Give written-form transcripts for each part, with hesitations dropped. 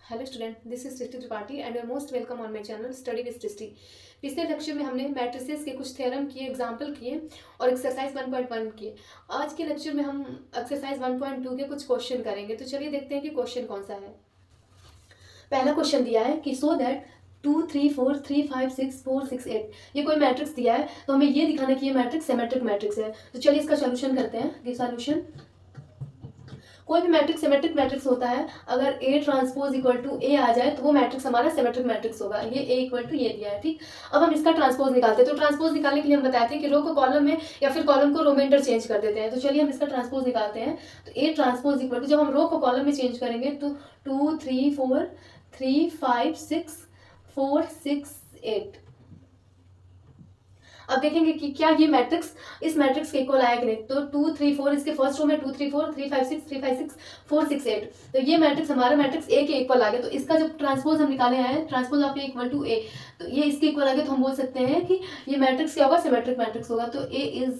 Hello student, this is Srishti Tripathi and you are most welcome on my channel study with Srishti. पिछले lecture में हमने matrices के कुछ theorem किए, एग्जाम्पल किए और एक्सरसाइज 1.1 किए। आज के लेक्चर में हम एक्सरसाइज 1.2 के कुछ क्वेश्चन करेंगे। तो चलिए देखते हैं कि क्वेश्चन कौन सा है। पहला क्वेश्चन दिया है कि सो दैट 2 3 4 3 5 6 4 6 8 ये कोई मैट्रिक्स दिया है, तो हमें ये दिखाना कि ये मैट्रिक्स सिमेट्रिक मैट्रिक्स है। तो चलिए इसका सोल्यूशन करते हैं कि सॉल्यूशन कोई भी मैट्रिक्स सिमेट्रिक मैट्रिक्स होता है। अगर ए ट्रांसपोज इक्वल टू ए आ जाए तो वो मैट्रिक्स हमारा सिमेट्रिक मैट्रिक्स होगा। ये ए इक्वल टू ये दिया है, ठीक। अब हम इसका ट्रांसपोज निकालते हैं। तो ट्रांसपोज निकालने के लिए हम बताते हैं कि रो को कॉलम में या फिर कॉलम को रो में इंटरचेंज कर देते हैं। तो चलिए हम इसका ट्रांसपोज निकालते हैं। तो ए ट्रांसपोज इक्वल टू, जब हम रो को कॉलम में चेंज करेंगे तो 2 3 4 3 5 6 4 6 8। अब देखेंगे कि क्या ये मैट्रिक्स इस मैट्रिक्स के इक्वल आया कि नहीं। तो 2 3 4 इसके फर्स्ट रो में 2 3 4 3 5 6 3 5 6 4 6 8, तो ये मैट्रिक्स हमारा मैट्रिक्स ए के इक्वल आ गया। तो इसका जब ट्रांसपोज हम निकाले हैं, transpose of A equal to A, तो ये इसके इक्वल आ गया। तो हम बोल सकते हैं कि ये मैट्रिक्स क्या होगा, सिमेट्रिक मैट्रिक्स होगा। तो ए इज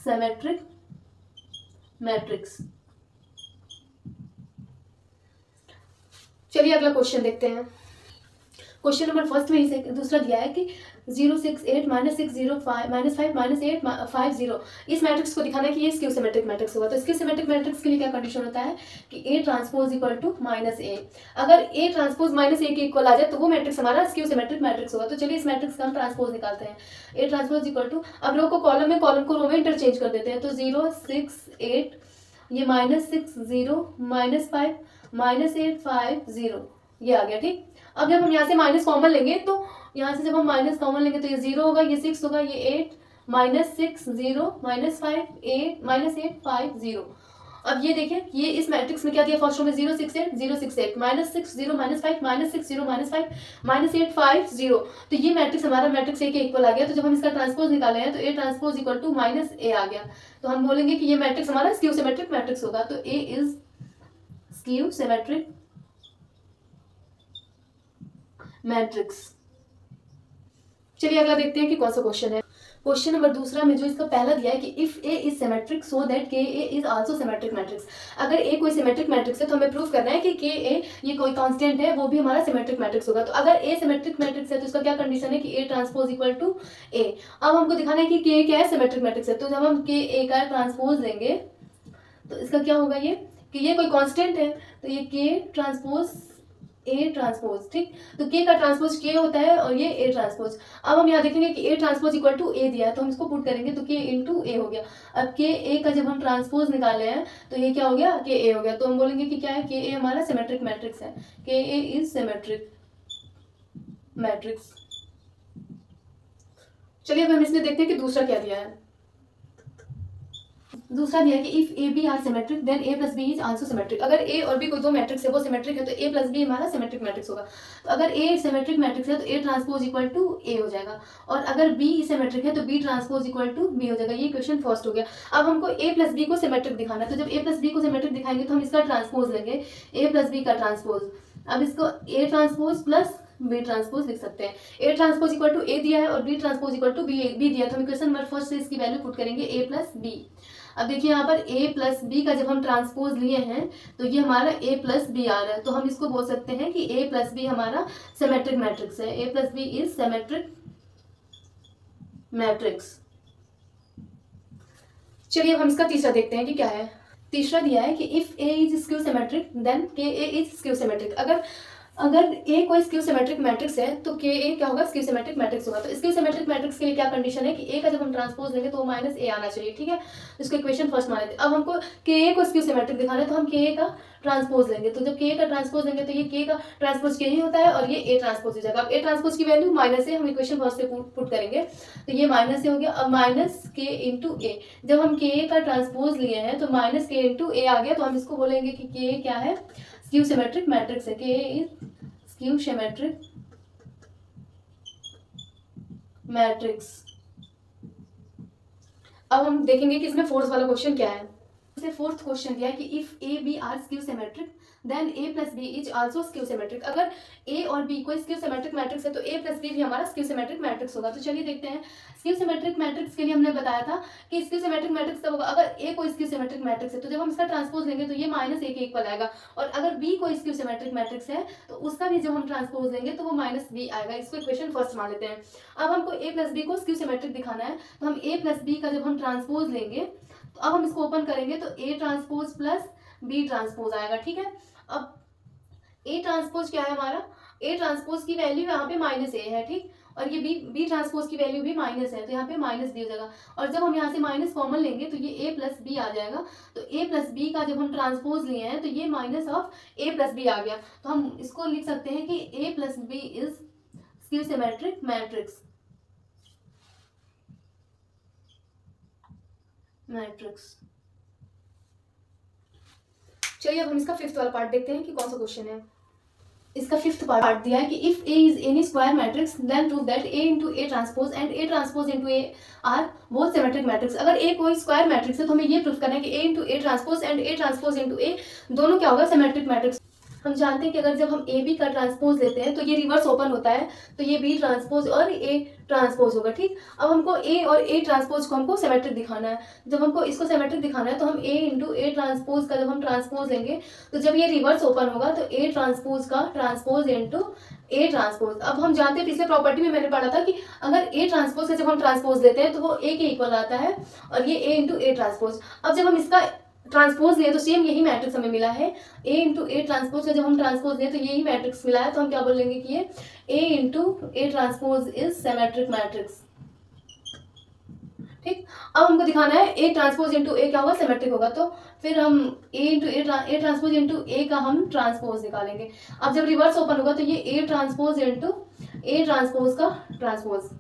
सिमेट्रिक मैट्रिक्स। चलिए अगला क्वेश्चन देखते हैं। क्वेश्चन नंबर फर्स्ट में ही दूसरा दिया है कि 0 6 8 -6 0 5 -5 -8 5 0। इस मैट्रिक्स को दिखाना है कि ये स्क्यू सिमेट्रिक मैट्रिक्स होगा। तो स्क्यू सिमेट्रिक मैट्रिक्स के लिए क्या कंडीशन होता है कि A transpose equal to -a। अगर ए ट्रांसपोज -a के इक्वल आ जाए तो वो मैट्रिक्स हमारा स्क्यू सिमेट्रिक मैट्रिक्स होगा। तो चलिए इस मैट्रिक्स का हम ट्रांसपोज निकालते हैं। ए ट्रांसपोज इक्वल टू, अब रो को कॉलम में, कॉलम को रो में इंटरचेंज कर देते हैं। तो 0 6 8, ये -6 0 -5 -8 5 0, ये आ गया, ठीक। अब जब हम यहाँ से माइनस कॉमन लेंगे तो यहाँ से जब हम माइनस कॉमन लेंगे तो ये 0 होगा, ये 6 होगा, ये 8 -6 0 -5 8 -8 5 0। अब ये देखिए, ये इस मैट्रिक्स में क्या दिया, फर्स्ट रो में 0 6 8 0 6 8 -6 0 -5 -6 0 -5 -8 5 0। तो ये मैट्रिक्स हमारा मैट्रिक्स ए के इक्वल आ गया। तो जब हम इसका ट्रांसपोज निकाले हैं तो A transpose equal to -a आ गया। तो हम बोलेंगे कि ये मैट्रिक्स हमारा स्क्यू सिमेट्रिक मैट्रिक्स होगा। तो ए इज स्क्यू सिमेट्रिक मैट्रिक्स। चलिए अगला देखते हैं कि कौन सा क्वेश्चन है। क्वेश्चन नंबर दूसरा में जो इसका पहला दिया है कि if A is symmetric so that के A is also symmetric matrix. अगर ए कोई सिमेट्रिक मैट्रिक्स है तो हमें प्रूव करना है कि के ए ये कोई कांस्टेंट है, वो भी हमारा सिमेट्रिक मैट्रिक्स होगा। तो अगर ए सिमेट्रिक मैट्रिक्स है तो इसका क्या कंडीशन है कि ए ट्रांसपोज इक्वल टू ए। अब हमको दिखाना है कि के क्या है, सिमेट्रिक मैट्रिक्स है। तो जब हम के ए का ट्रांसपोज लेंगे तो इसका क्या होगा, ये कि ये कोई कांस्टेंट है, तो ये के ट्रांसपोज ए ट्रांसपोज, ठीक। तो के का ट्रांसपोज के होता है और ये ए ट्रांसपोज। अब हम यहाँ देखेंगे कि A transpose equal to A दिया है, तो हम इसको पुट करेंगे तो के इंटू ए हो गया। अब के ए का जब हम ट्रांसपोज निकाले हैं तो ये क्या हो गया, के ए हो गया। तो हम बोलेंगे कि क्या है, के ए हमारा सिमेट्रिक मैट्रिक्स है। के ए इज सिमेट्रिक मैट्रिक्स। चलिए अब हम इसमें देखते हैं कि दूसरा क्या दिया है। दूसरा दिया है कि if A B are symmetric then A plus B is also symmetric. अगर ए और बी कोई दो मैट्रिक्स है, वो सिमेट्रिक है, तो ए प्लस बी हमारा सिमेट्रिक मैट्रिक्स होगा। तो अगर ए सिमेट्रिक मैट्रिक्स है तो A transpose equal to A हो जाएगा, और अगर बी सिमेट्रिक है तो B transpose equal to B हो जाएगा। ये क्वेश्चन फर्स्ट हो गया। अब हमको ए प्लस बी को सिमेट्रिक दिखाना है। तो जब ए प्लस बी को सिमेट्रिक दिखाएंगे तो हम इसका ट्रांसपोज लेंगे, ए प्लस बी का ट्रांसपोज। अब इसको A transpose plus B transpose लिख सकते हैं। A transpose equal to A दिया है और B transpose equal to B दिया है। तो हम इक्वेशन नंबर फर्स्ट से इसकी वैल्यू पुट करेंगे ए प्लस बी। अब देखिए यहाँ पर a प्लस बी का जब हम ट्रांसपोज लिए हैं तो ये हमारा a प्लस बी आ रहा है। तो हम इसको बोल सकते हैं कि a प्लस बी हमारा सिमेट्रिक मैट्रिक्स है। a plus B is symmetric matrix. चलिए अब हम इसका तीसरा देखते हैं कि क्या है। तीसरा दिया है कि if a is skew symmetric then k A is skew symmetric. अगर ए कोई स्क्यू सिमेट्रिक मैट्रिक्स है तो के ए क्या होगा, स्क्यू सिमेट्रिक मैट्रिक्स होगा। तो स्क्यू सिमेट्रिक मैट्रिक्स के लिए क्या कंडीशन है कि ए का जब हम ट्रांसपोज लेंगे तो वो माइनस ए आना चाहिए, ठीक है। इसको इक्वेशन फर्स्ट मान लेते हैं। अब हमको के ए को स्क्यू सिमेट्रिक दिखाना है तो हम के ए का ट्रांसपोज लेंगे। तो जब के ए का ट्रांसपोज लेंगे तो ये के का ट्रांसपोज के ही होता है और ये ए ट्रांसपोज हो जाएगा। अब ए ट्रांसपोज की वैल्यू माइनस ए हम इक्वेशन फर्स्ट से पुट करेंगे तो ये माइनस ए हो गया। अब माइनस के इंटू ए, जब हम के ए का ट्रांसपोज लिए हैं तो माइनस के इंटू ए आ गया। तो हम इसको बोलेंगे कि के ए क्या है, स्क्यू सिमेट्रिक मैट्रिक्स है। के A is skew symmetric matrix. अब हम देखेंगे कि इसमें फोर्थ वाला क्वेश्चन क्या है। फोर्थ क्वेश्चन दिया है कि if A B are skew symmetric then A plus B is also skew symmetric. अगर ए और बी कोई स्क्यू सिमेट्रिक मैट्रिक्स है तो ए प्लस बी भी हमारा स्क्यू सिमेट्रिक मैट्रिक्स होगा। तो चलिए देखते हैं। स्क्यू सिमेट्रिक मैट्रिक्स के लिए हमने बताया था कि स्क्यू सिमेट्रिक मैट्रिक्स तब होगा अगर ए कोई स्क्यू सिमेट्रिक मैट्रिक्स है तो जब हम इसका ट्रांसपोज लेंगे तो ये माइनस ए के इक्वल आएगा, और अगर बी कोई स्क्यू सिमेट्रिक मैट्रिक्स है तो उसका भी जब हम ट्रांसपोज लेंगे तो वो माइनस बी आएगा। इसको इक्वेशन फर्स्ट मान लेते हैं। अब हमको ए प्लस बी को स्क्यू सिमेट्रिक दिखाना है तो हम ए प्लस बी का जब हम ट्रांसपोज लेंगे तो अब हम इसको ओपन करेंगे तो A transpose plus B transpose आएगा। ठीक है, अब ए ट्रांसपोज क्या है हमारा, ए ट्रांसपोज की वैल्यू यहाँ पे माइनस ए है, ठीक, और ये बी ट्रांसपोज की वैल्यू भी माइनस है तो यहाँ पे माइनस दी हो जाएगा, और जब हम यहाँ से माइनस कॉमन लेंगे तो ये ए प्लस बी आ जाएगा। तो ए प्लस बी का जब हम ट्रांसपोज लिए हैं तो ये minus of A plus B आ गया। तो हम इसको लिख सकते हैं कि A plus B is skew symmetric matrix. चलिए अब हम इसका फिफ्थ वाला पार्ट देखते हैं कि कौन सा क्वेश्चन है। इसका फिफ्थ पार्ट दिया है कि if A is any square matrix then prove that A into A transpose and A transpose into A are both symmetric matrix. अगर ए कोई स्क्वायर मैट्रिक्स है तो हमें ये प्रूफ करना है कि A into A transpose and A transpose into A दोनों क्या होगा, सिमेट्रिक मैट्रिक्स। हम जानते हैं कि अगर जब हम ए बी का ट्रांसपोज लेते हैं तो ये रिवर्स ओपन होता है तो ये बी ट्रांसपोज और ए ट्रांसपोज होगा। ठीक, अब हमको ए और ए ट्रांसपोज को हमको सिमेट्रिक दिखाना है। जब हमको इसको सिमेट्रिक दिखाना है तो हम ए इंटू ए ट्रांसपोज का जब हम ट्रांसपोज लेंगे तो जब ये रिवर्स ओपन होगा तो ए ट्रांसपोज का ट्रांसपोज इंटू ए ट्रांसपोज। अब हम जानते हैं पिछले प्रॉपर्टी में मैंने पढ़ा था कि अगर ए ट्रांसपोज का जब हम ट्रांसपोज लेते हैं तो वो ए के इक्वल आता है और ये ए इंटू ए ट्रांसपोज। अब जब हम इसका ट्रांसपोज लिए तो सेम यही मैट्रिक्स हमें मिला है, ए इंटू ए ट्रांसपोज का जब हम ट्रांसपोज लिए तो यही मैट्रिक्स मिला है, तो हम क्या बोलेंगे कि ये A into A transpose is symmetric matrix. ठीक, अब हमको दिखाना है ए ट्रांसपोज इंटू ए क्या होगा, सिमेट्रिक होगा। तो फिर हम ए इंटू ए ट्रांसपोज इंटू ए का हम ट्रांसपोज निकालेंगे। अब जब रिवर्स ओपन होगा तो ये ए ट्रांसपोज इंटू ए ट्रांसपोज का ट्रांसपोज।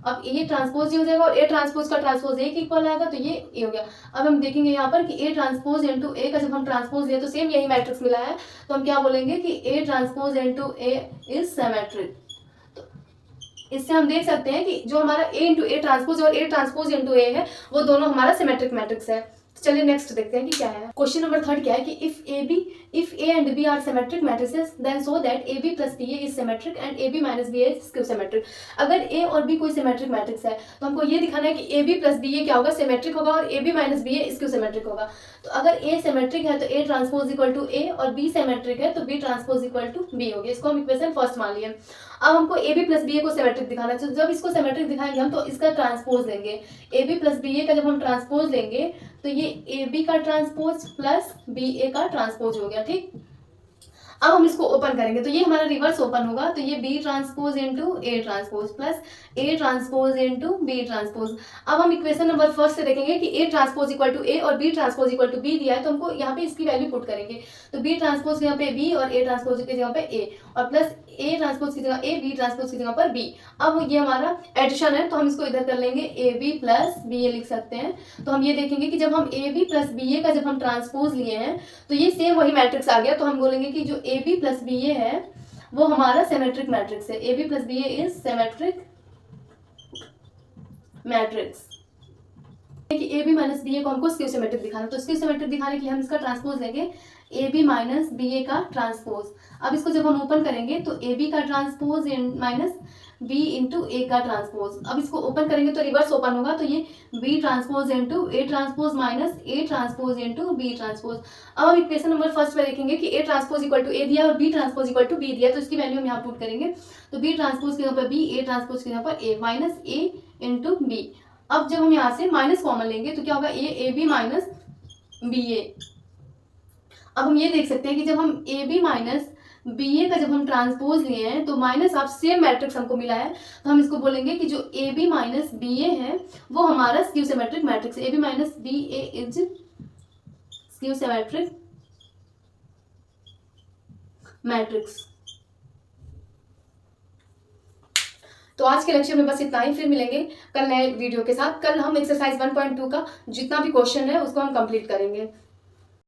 अब ए ट्रांसपोज हो जाएगा और ए ट्रांसपोज का ट्रांसपोज ए के इक्वल आएगा तो ये ए हो गया। अब हम देखेंगे यहाँ पर कि ए ट्रांसपोज इंटू ए का जब हम ट्रांसपोज लिया तो सेम यही मैट्रिक्स मिला है, तो हम क्या बोलेंगे कि A transpose into A is symmetric. तो इससे हम देख सकते हैं कि जो हमारा ए इंटू ए ट्रांसपोज और ए ट्रांसपोज इंटू ए है वो दोनों हमारा सिमेट्रिक मैट्रिक्स है। चलिए नेक्स्ट देखते हैं कि क्या है। क्वेश्चन नंबर 3 क्या है कि if A and B are symmetric matrices then so that A B plus B A is symmetric and A B minus B A is skew symmetric. अगर ए और बी कोई सिमेट्रिक मैट्रिक्स है तो हमको ये दिखाना है कि A B plus B A क्या होगा, सिमेट्रिक होगा, और A B minus B A skew symmetric होगा। तो अगर ए सिमेट्रिक है तो A transpose equal to A और बी सिमेट्रिक है तो B transpose equal to B होगी। इसको हम इक्वेशन फर्स्ट मान लिए। अब हमको A B plus B A को सिमेट्रिक दिखाना है, तो जब इसको सिमेट्रिक दिखाएंगे हम तो इसका ट्रांसपोज लेंगे। ए बी प्लस बी ए का जब हम ट्रांसपोज लेंगे तो ये ए बी का ट्रांसपोज प्लस बी ए का ट्रांसपोज हो गया। ठीक, अब हम इसको ओपन करेंगे तो ये हमारा रिवर्स ओपन होगा तो ये B transpose into A transpose plus A transpose into B transpose. अब हम इक्वेशन नंबर फर्स्ट से देखेंगे कि A transpose equal to A और B transpose equal to B दिया है तो हमको यहाँ पे इसकी वैल्यू पुट करेंगे। तो बी ट्रांसपोज की जगह पे बी और ए ट्रांसपोज की जगह पे ए और प्लस ए ट्रांसपोज की जगह ए बी ट्रांसपोज की जगह पर बी। अब ये हमारा एडिशन है तो हम इसको इधर कर लेंगे ए बी प्लस बी ए लिख सकते हैं। तो हम ये देखेंगे कि जब हम ए बी प्लस बी ए का जब हम ट्रांसपोज लिए हैं तो ये सेम वही मैट्रिक्स आ गया। तो हम बोलेंगे कि जो A B plus B A है वो हमारा सिमेट्रिक मैट्रिक्स है। A B plus B A is symmetric matrix. कि A B minus B A को हमको स्क्यू सिमेट्रिक दिखाना, तो स्क्यू सिमेट्रिक दिखाने के लिए हम इसका ट्रांसपोज लेंगे ए बी माइनस बी ए का ट्रांसपोज। अब इसको जब हम ओपन करेंगे तो ए बी का ट्रांसपोज माइनस बी इंटू ए का ट्रांसपोज। अब इसको ओपन करेंगे तो रिवर्स ओपन होगा तो ये B transpose into A transpose minus A transpose into B transpose. अब हम इक्वेशन नंबर फर्स्ट में देखेंगे कि A transpose equal to A दिया और B transpose equal to B दिया, तो इसकी वैल्यू हम यहाँ पुट करेंगे। तो बी ट्रांसपोज के यहाँ पर बी, ए ट्रांसपोज के यहाँ पर ए, माइनस ए इंटू बी। अब जब हम यहाँ से माइनस कॉमन लेंगे तो क्या होगा, ए बी माइनस बी ए। अब हम ये देख सकते हैं कि जब हम ए बी माइनस बी ए का जब हम ट्रांसपोज लिए हैं तो माइनस ऑफ सेम मैट्रिक्स हमको मिला है, तो हम इसको बोलेंगे कि जो A B minus B A है वो हमारा स्क्यू सिमेट्रिक मैट्रिक्स है। A B minus B A is skew symmetric matrix. तो आज के लेक्चर में बस इतना ही, फिर मिलेंगे कल नए वीडियो के साथ। कल हम एक्सरसाइज 1.2 का जितना भी क्वेश्चन है उसको हम कंप्लीट करेंगे।